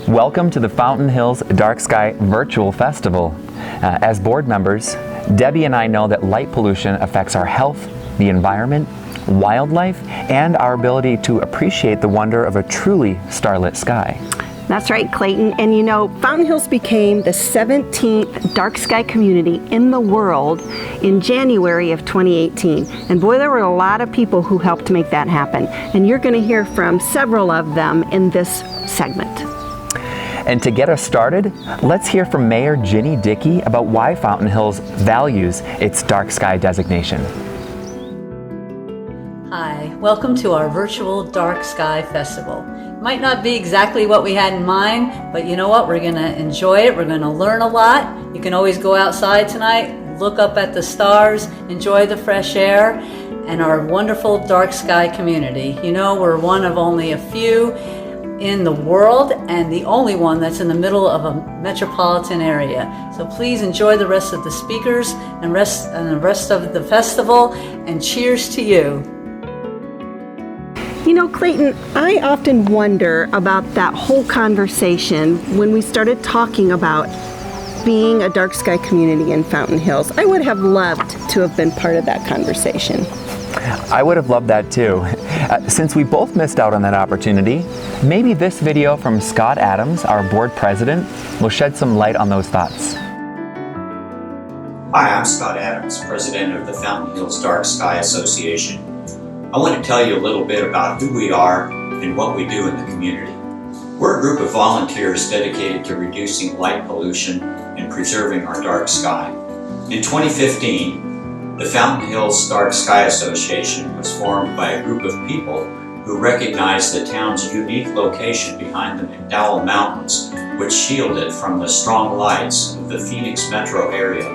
Welcome to the Fountain Hills Dark Sky Virtual Festival. As board members, Debbie and I know that light pollution affects our health, the environment, wildlife, and our ability to appreciate the wonder of a truly starlit sky. That's right, Clayton. And you know, Fountain Hills became the 17th dark sky community in the world in January of 2018. And boy, there were a lot of people who helped make that happen. And you're going to hear from several of them in this segment. And to get us started, let's hear from Mayor Ginney Dickey about why Fountain Hills values its dark sky designation. Hi, welcome to our virtual Dark Sky Festival. Might not be exactly what we had in mind, but you know what? We're going to enjoy it. We're going to learn a lot. You can always go outside tonight, look up at the stars, enjoy the fresh air, and our wonderful dark sky community. You know, we're one of only a few in the world and the only one that's in the middle of a metropolitan area. So please enjoy the rest of the speakers and the rest of the festival, and cheers to you. You know, Clayton, I often wonder about that whole conversation when we started talking about being a dark sky community in Fountain Hills. I would have loved to have been part of that conversation. I would have loved that too. Since we both missed out on that opportunity, maybe this video from Scott Adams, our board president, will shed some light on those thoughts. Hi, I'm Scott Adams, president of the Fountain Hills Dark Sky Association. I want to tell you a little bit about who we are and what we do in the community. We're a group of volunteers dedicated to reducing light pollution and preserving our dark sky. In 2015, the Fountain Hills Dark Sky Association was formed by a group of people who recognized the town's unique location behind the McDowell Mountains, which shield it from the strong lights of the Phoenix metro area.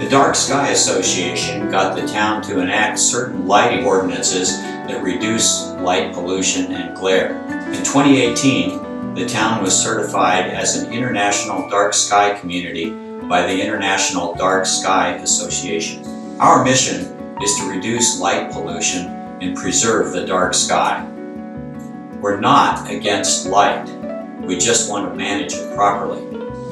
The Dark Sky Association got the town to enact certain lighting ordinances that reduce light pollution and glare. In 2018, the town was certified as an International Dark Sky Community by the International Dark Sky Association. Our mission is to reduce light pollution and preserve the dark sky. We're not against light, we just want to manage it properly.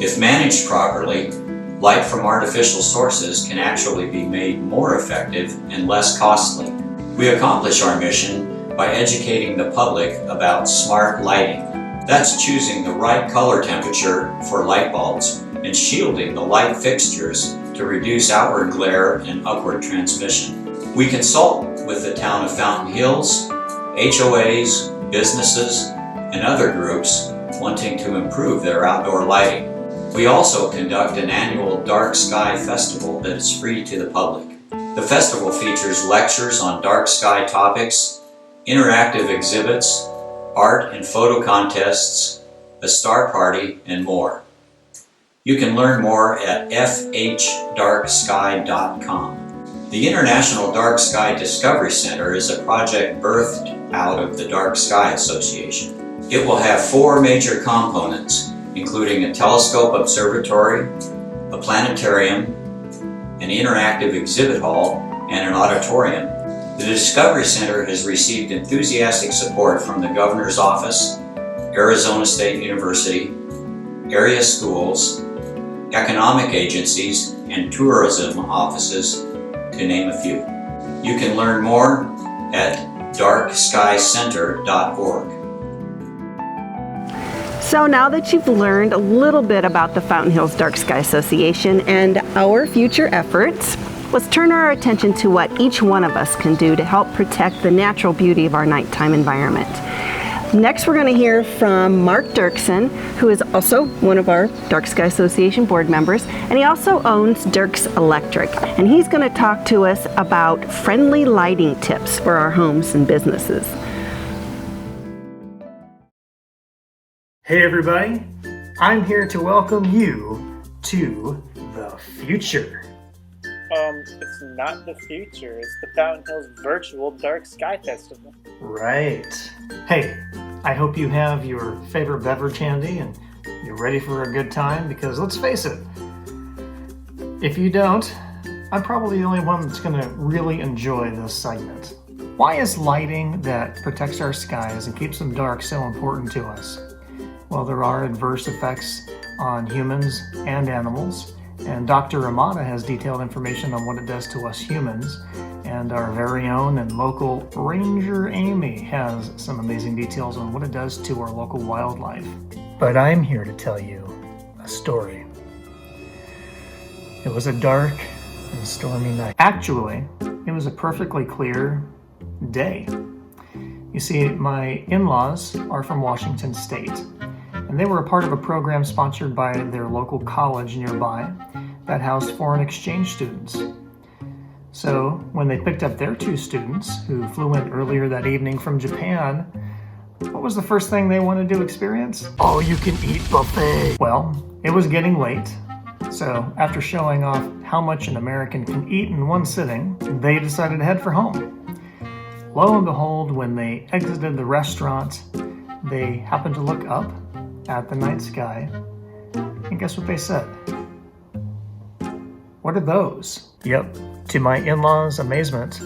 If managed properly, light from artificial sources can actually be made more effective and less costly. We accomplish our mission by educating the public about smart lighting. That's choosing the right color temperature for light bulbs and shielding the light fixtures to reduce outward glare and upward transmission. We consult with the town of Fountain Hills, HOAs, businesses, and other groups wanting to improve their outdoor lighting. We also conduct an annual Dark Sky Festival that is free to the public. The festival features lectures on dark sky topics, interactive exhibits, art and photo contests, a star party, and more. You can learn more at FHDSA.com. The International Dark Sky Discovery Center is a project birthed out of the Dark Sky Association. It will have 4 major components, including a telescope observatory, a planetarium, an interactive exhibit hall, and an auditorium. The Discovery Center has received enthusiastic support from the Governor's Office, Arizona State University, area schools, economic agencies, and tourism offices, to name a few. You can learn more at darkskycenter.org. So now that you've learned a little bit about the Fountain Hills Dark Sky Association and our future efforts, let's turn our attention to what each one of us can do to help protect the natural beauty of our nighttime environment. Next, we're going to hear from Mark Derksen, who is also one of our Dark Sky Association board members, and he also owns Derks Electric. And he's going to talk to us about friendly lighting tips for our homes and businesses. Hey everybody, I'm here to welcome you to the future. It's not the future, it's the Fountain Hills Virtual Dark Sky Festival. Right. Hey, I hope you have your favorite beverage handy and you're ready for a good time, because let's face it, if you don't, I'm probably the only one that's going to really enjoy this segment. Why is lighting that protects our skies and keeps them dark so important to us? Well, there are adverse effects on humans and animals, and Dr. Ramada has detailed information on what it does to us humans, and our very own and local Ranger Amy has some amazing details on what it does to our local wildlife. But I'm here to tell you a story. It was a dark and stormy night. Actually, it was a perfectly clear day. You see, my in-laws are from Washington State, and they were a part of a program sponsored by their local college nearby that housed foreign exchange students. So when they picked up their 2 students who flew in earlier that evening from Japan, what was the first thing they wanted to experience? Oh, you can eat buffet. Well, it was getting late, so after showing off how much an American can eat in one sitting, they decided to head for home. Lo and behold, when they exited the restaurant, they happened to look up at the night sky, and guess what they said? What are those? Yep, to my in-laws' amazement,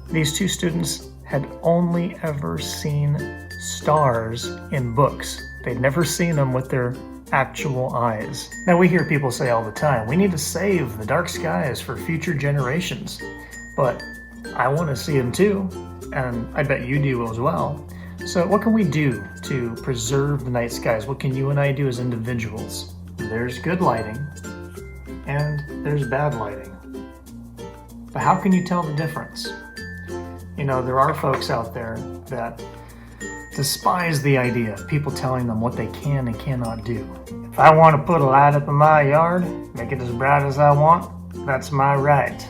these 2 students had only ever seen stars in books. They'd never seen them with their actual eyes. Now, we hear people say all the time, we need to save the dark skies for future generations. But I want to see them too, and I bet you do as well. So what can we do to preserve the night skies? What can you and I do as individuals? There's good lighting, and there's bad lighting. But how can you tell the difference? You know, there are folks out there that despise the idea of people telling them what they can and cannot do. If I want to put a light up in my yard, make it as bright as I want, that's my right.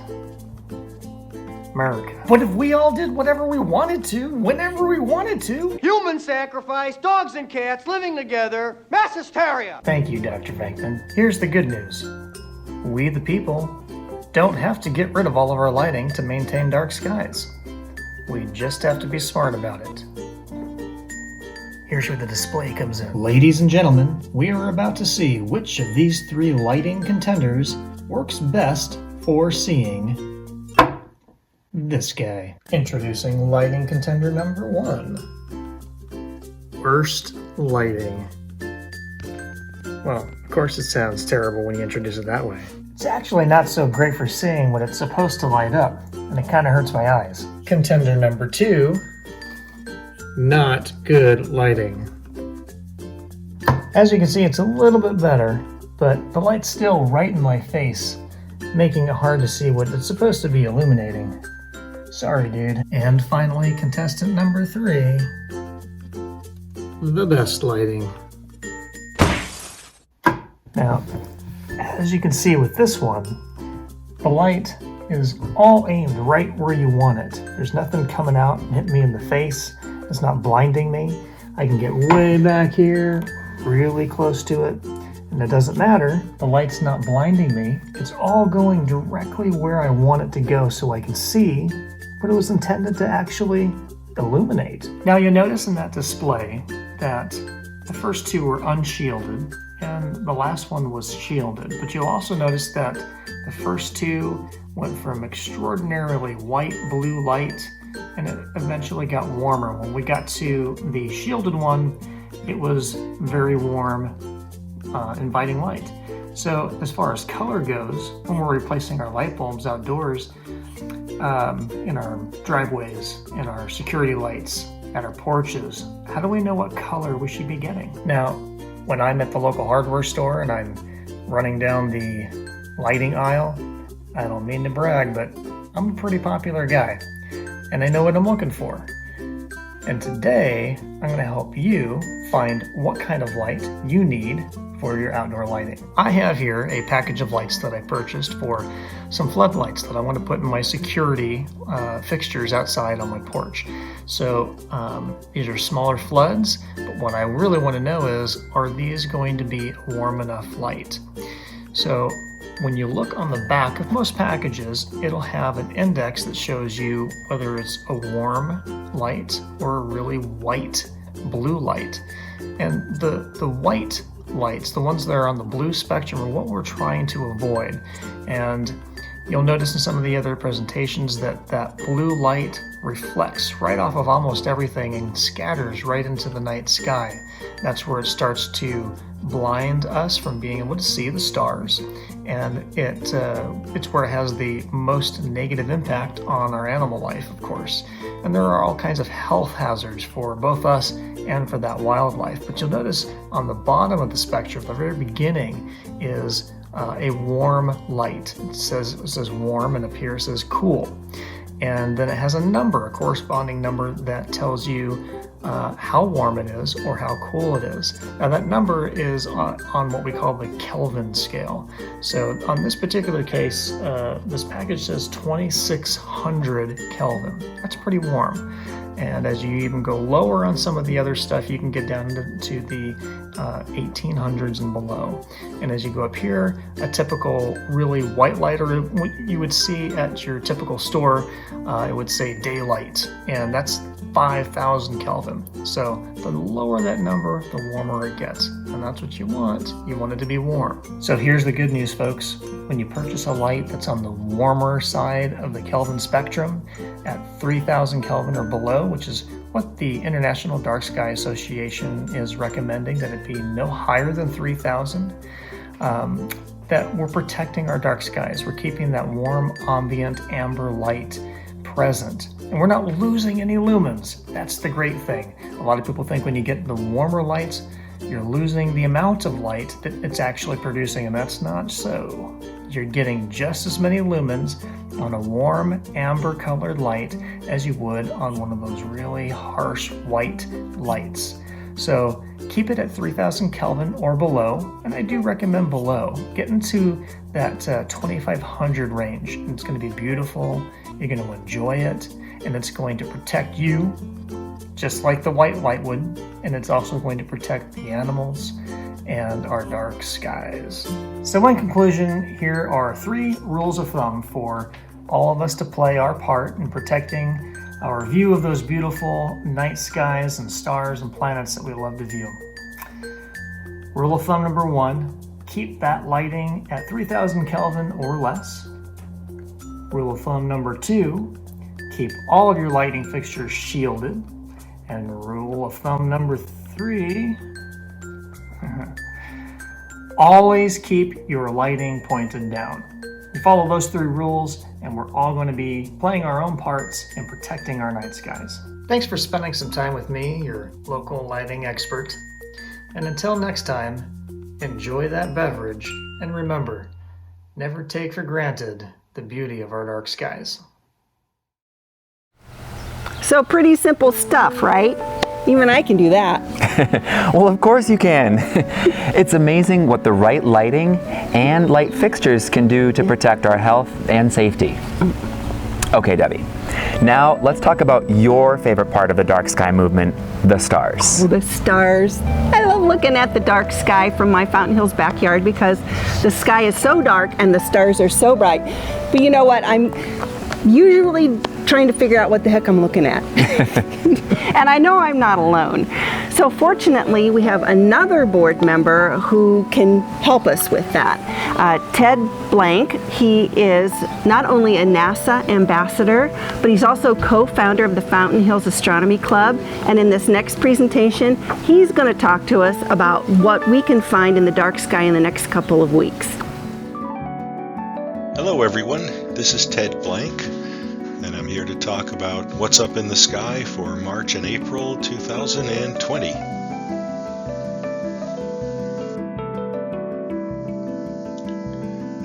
America. What if we all did whatever we wanted to, whenever we wanted to? Human sacrifice, dogs and cats living together, mass hysteria. Thank you, Dr. Venkman. Here's the good news. We, the people, don't have to get rid of all of our lighting to maintain dark skies. We just have to be smart about it. Here's where the display comes in. Ladies and gentlemen, we are about to see which of these 3 lighting contenders works best for seeing this guy. Introducing lighting contender number 1. Worst lighting. Well, of course it sounds terrible when you introduce it that way. It's actually not so great for seeing what it's supposed to light up, and it kind of hurts my eyes. Contender number 2. Not good lighting. As you can see, it's a little bit better, but the light's still right in my face, making it hard to see what it's supposed to be illuminating. Sorry, dude. And finally, contestant number 3. The best lighting. Now, as you can see with this one, the light is all aimed right where you want it. There's nothing coming out and hitting me in the face. It's not blinding me. I can get way back here, really close to it, and it doesn't matter. The light's not blinding me. It's all going directly where I want it to go so I can see what it was intended to actually illuminate. Now you notice in that display that the first 2 were unshielded and the last one was shielded, but you'll also notice that the first 2 went from extraordinarily white blue light and it eventually got warmer. When we got to the shielded one, it was very warm, inviting light. So as far as color goes, when we're replacing our light bulbs outdoors, in our driveways, in our security lights, at our porches, how do we know what color we should be getting? Now, when I'm at the local hardware store and I'm running down the lighting aisle, I don't mean to brag, but I'm a pretty popular guy, and I know what I'm looking for. And today, I'm going to help you find what kind of light you need for your outdoor lighting. I have here a package of lights that I purchased for some floodlights that I want to put in my security fixtures outside on my porch. So these are smaller floods, but what I really want to know is, are these going to be warm enough light? So when you look on the back of most packages, it'll have an index that shows you whether it's a warm light or a really white blue light. And the white lights, the ones that are on the blue spectrum, are what we're trying to avoid. And You'll notice in some of the other presentations that that blue light reflects right off of almost everything and scatters right into the night sky. That's where it starts to blind us from being able to see the stars, and it's where it has the most negative impact on our animal life, of course. And there are all kinds of health hazards for both us and for that wildlife. But you'll notice on the bottom of the spectrum, the very beginning, is a warm light. It says warm, and up here it says cool. And then it has a number, a corresponding number that tells you how warm it is or how cool it is. Now that number is on what we call the Kelvin scale. So on this particular case, this package says 2600 Kelvin. That's pretty warm. And as you even go lower on some of the other stuff, you can get down to the 1800s and below. And as you go up here, a typical really white light, or what you would see at your typical store, it would say daylight, and that's 5000 Kelvin. So the lower that number, the warmer it gets. And that's what you want. You want it to be warm. So here's the good news, folks. When you purchase a light that's on the warmer side of the Kelvin spectrum at 3000 Kelvin or below, which is what the International Dark Sky Association is recommending, that it be no higher than 3000, that we're protecting our dark skies. We're keeping that warm ambient amber light present. And we're not losing any lumens. That's the great thing. A lot of people think when you get the warmer lights, you're losing the amount of light that it's actually producing, and that's not so. You're getting just as many lumens on a warm amber colored light as you would on one of those really harsh white lights. So keep it at 3000 Kelvin or below, and I do recommend below. Get into that 2500 range. It's going to be beautiful, you're going to enjoy it, and it's going to protect you just like the white light would, and it's also going to protect the animals and our dark skies. So in conclusion, here are 3 rules of thumb for all of us to play our part in protecting our view of those beautiful night skies and stars and planets that we love to view. Rule of thumb number 1, keep that lighting at 3000 Kelvin or less. Rule of thumb number 2, keep all of your lighting fixtures shielded. And rule of thumb number 3, always keep your lighting pointed down. You follow those 3 rules, and we're all going to be playing our own parts in protecting our night skies. Thanks for spending some time with me, your local lighting expert. And until next time, enjoy that beverage, and remember, never take for granted the beauty of our dark skies. So pretty simple stuff, right? Even I can do that. Well, of course you can. It's amazing what the right lighting and light fixtures can do to protect our health and safety. Okay, Debbie. Now let's talk about your favorite part of the dark sky movement, the stars. Oh, the stars. I love looking at the dark sky from my Fountain Hills backyard because the sky is so dark and the stars are so bright. But you know what? I'm usually trying to figure out what the heck I'm looking at. And I know I'm not alone. So fortunately, we have another board member who can help us with that. Ted Blank, he is not only a NASA ambassador, but he's also co-founder of the Fountain Hills Astronomy Club. And in this next presentation, he's going to talk to us about what we can find in the dark sky in the next couple of weeks. Hello everyone, this is Ted Blank, and I'm here to talk about what's up in the sky for March and April 2020.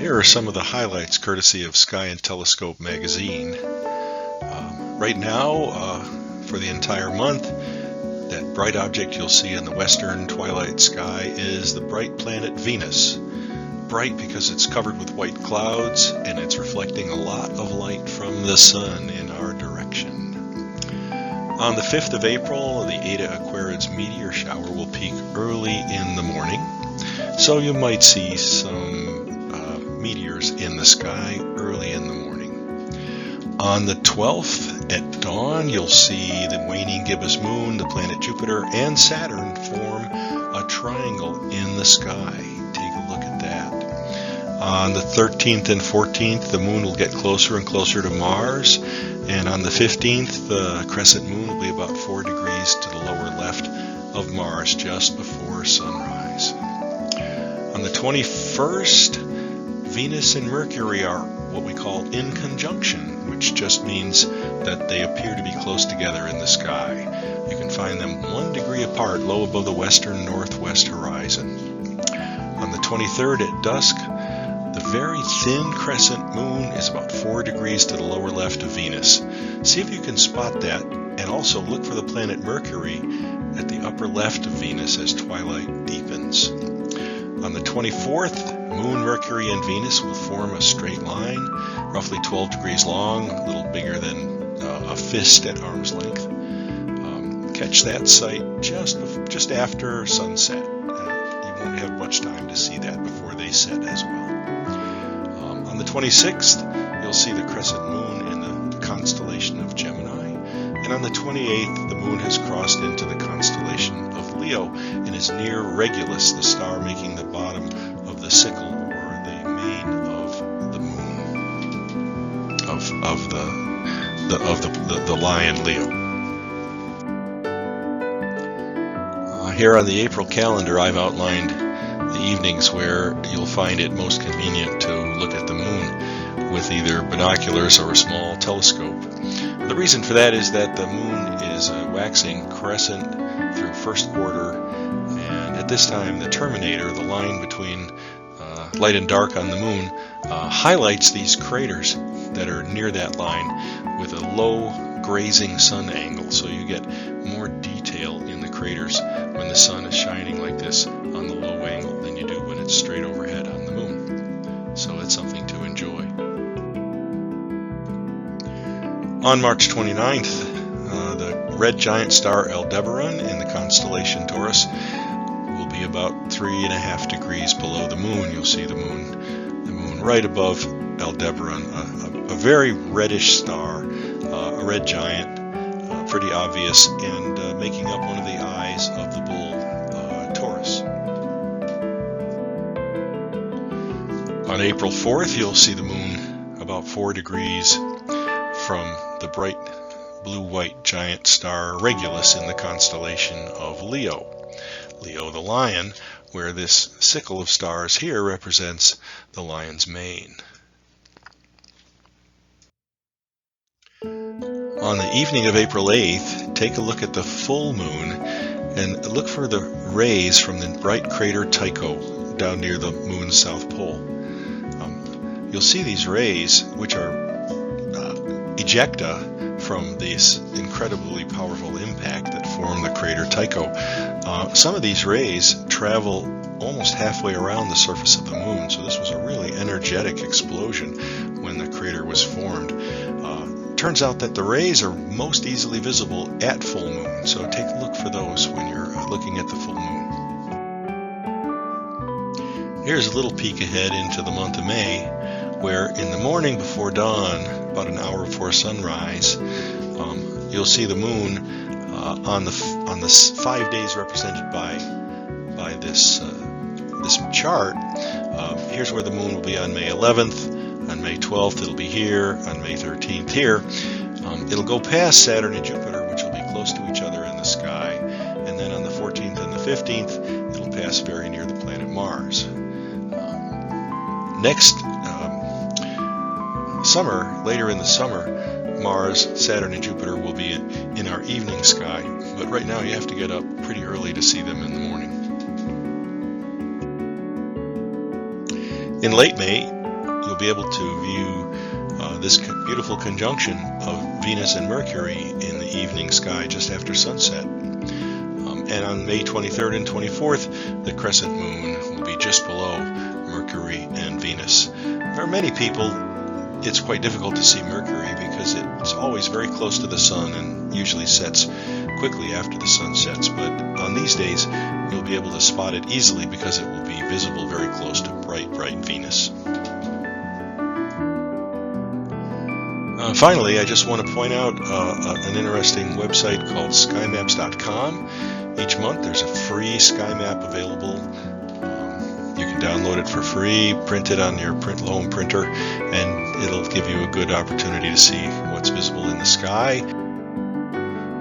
Here are some of the highlights courtesy of Sky and Telescope magazine. Right now, for the entire month, that bright object you'll see in the western twilight sky is the bright planet Venus. Bright because it's covered with white clouds and it's reflecting a lot of light from the sun in our direction. On the 5th of April, the Eta Aquarids meteor shower will peak early in the morning, so you might see some meteors in the sky early in the morning. On the 12th at dawn, you'll see the waning gibbous moon, the planet Jupiter, and Saturn form a triangle in the sky. Take a look at that. On the 13th and 14th, the moon will get closer and closer to Mars, and on the 15th, the crescent moon will be about 4 degrees to the lower left of Mars just before sunrise. On the 21st, Venus and Mercury are what we call in conjunction, which just means that they appear to be close together in the sky. You can find them 1 degree apart, low above the western northwest horizon. On the 23rd at dusk, the very thin crescent moon is about 4 degrees to the lower left of Venus. See if you can spot that, and also look for the planet Mercury at the upper left of Venus as twilight deepens. On the 24th, Moon, Mercury, and Venus will form a straight line, roughly 12 degrees long, a little bigger than a fist at arm's length. Catch that sight just after sunset. You won't have much time to see that before they set as well. On the 26th, you'll see the crescent moon in the constellation of Gemini. And on the 28th, the moon has crossed into the constellation of Leo and is near Regulus, the star making the bottom of the sickle, or the mane of the moon, of the lion Leo. Here on the April calendar, I've outlined the evenings where you'll find it most convenient to look at the moon with either binoculars or a small telescope. The reason for that is that the moon is a waxing crescent through first quarter, and at this time the terminator, the line between light and dark on the moon, highlights these craters that are near that line with a low grazing sun angle, so you get more detail in the craters when the sun is shining like this on the low angle than you do when it's straight overhead on the moon. So it's something to enjoy. On March 29th, the red giant star Aldebaran in the constellation Taurus will be about 3.5 degrees below the moon. You'll see the moon right above Aldebaran, a very reddish star, a red giant, pretty obvious, and making up one of the eyes of the bull Taurus. On April 4th, you'll see the moon about 4 degrees from the bright blue-white giant star Regulus in the constellation of Leo. Leo the lion, where this sickle of stars here represents the lion's mane. On the evening of April 8th, take a look at the full moon and look for the rays from the bright crater Tycho down near the moon's south pole. You'll see these rays, which are ejecta from this incredibly powerful impact that formed the crater Tycho. Some of these rays travel almost halfway around the surface of the moon, so this was a really energetic explosion when the crater was formed. Turns out that the rays are most easily visible at full moon, so take a look for those when you're looking at the full moon. Here's a little peek ahead into the month of May, where in the morning before dawn, about an hour before sunrise, you'll see the moon on the 5 days represented by this chart. Here's where the moon will be on May 11th. On May 12th, it'll be here. On May 13th, here. It'll go past Saturn and Jupiter, which will be close to each other in the sky. And then on the 14th and the 15th, it'll pass very near the planet Mars. Next summer, later in the summer, Mars, Saturn, and Jupiter will be in our evening sky. But right now, you have to get up pretty early to see them in the morning. In late May, you'll be able to view this beautiful conjunction of Venus and Mercury in the evening sky just after sunset. And on May 23rd and 24th, the crescent moon will be just below Mercury and Venus. For many people, it's quite difficult to see Mercury because it's always very close to the sun and usually sets quickly after the sun sets. But on these days, you'll be able to spot it easily because it will be visible very close to bright Venus. Finally, I just want to point out an interesting website called skymaps.com. Each month there's a free sky map available You can download it for free, print it on your home printer, and it'll give you a good opportunity to see what's visible in the sky.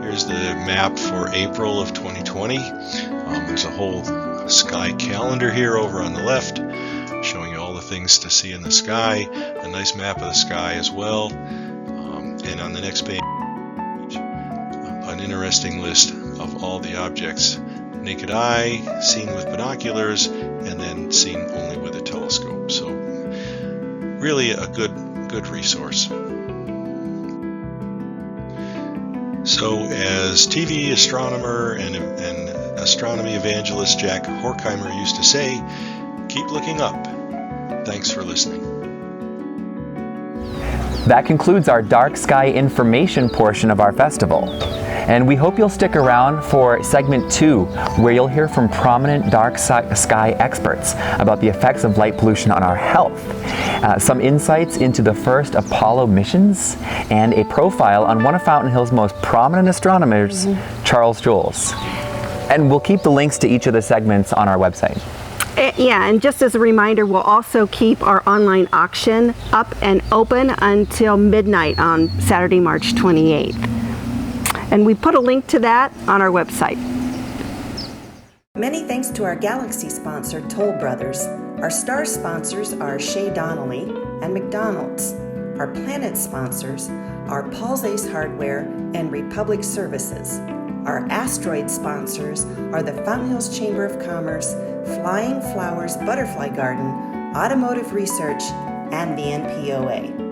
Here's the map for April of 2020. There's a whole sky calendar here over on the left, showing you all the things to see in the sky, a nice map of the sky as well, and on the next page, an interesting list of all the objects, naked eye, seen with binoculars, and then seen only with a telescope. So really a good resource. So as TV astronomer and astronomy evangelist Jack Horkheimer used to say, keep looking up. Thanks for listening. That concludes our dark sky information portion of our festival. And we hope you'll stick around for segment 2, where you'll hear from prominent dark sky experts about the effects of light pollution on our health, some insights into the first Apollo missions, and a profile on one of Fountain Hill's most prominent astronomers, Charles Jules. And we'll keep the links to each of the segments on our website. Yeah, and just as a reminder, we'll also keep our online auction up and open until midnight on Saturday, March 28th. And we put a link to that on our website. Many thanks to our Galaxy sponsor, Toll Brothers. Our star sponsors are Shea Donnelly and McDonald's. Our planet sponsors are Paul's Ace Hardware and Republic Services. Our asteroid sponsors are the Fountain Hills Chamber of Commerce, Flying Flowers Butterfly Garden, Automotive Research, and the NPOA.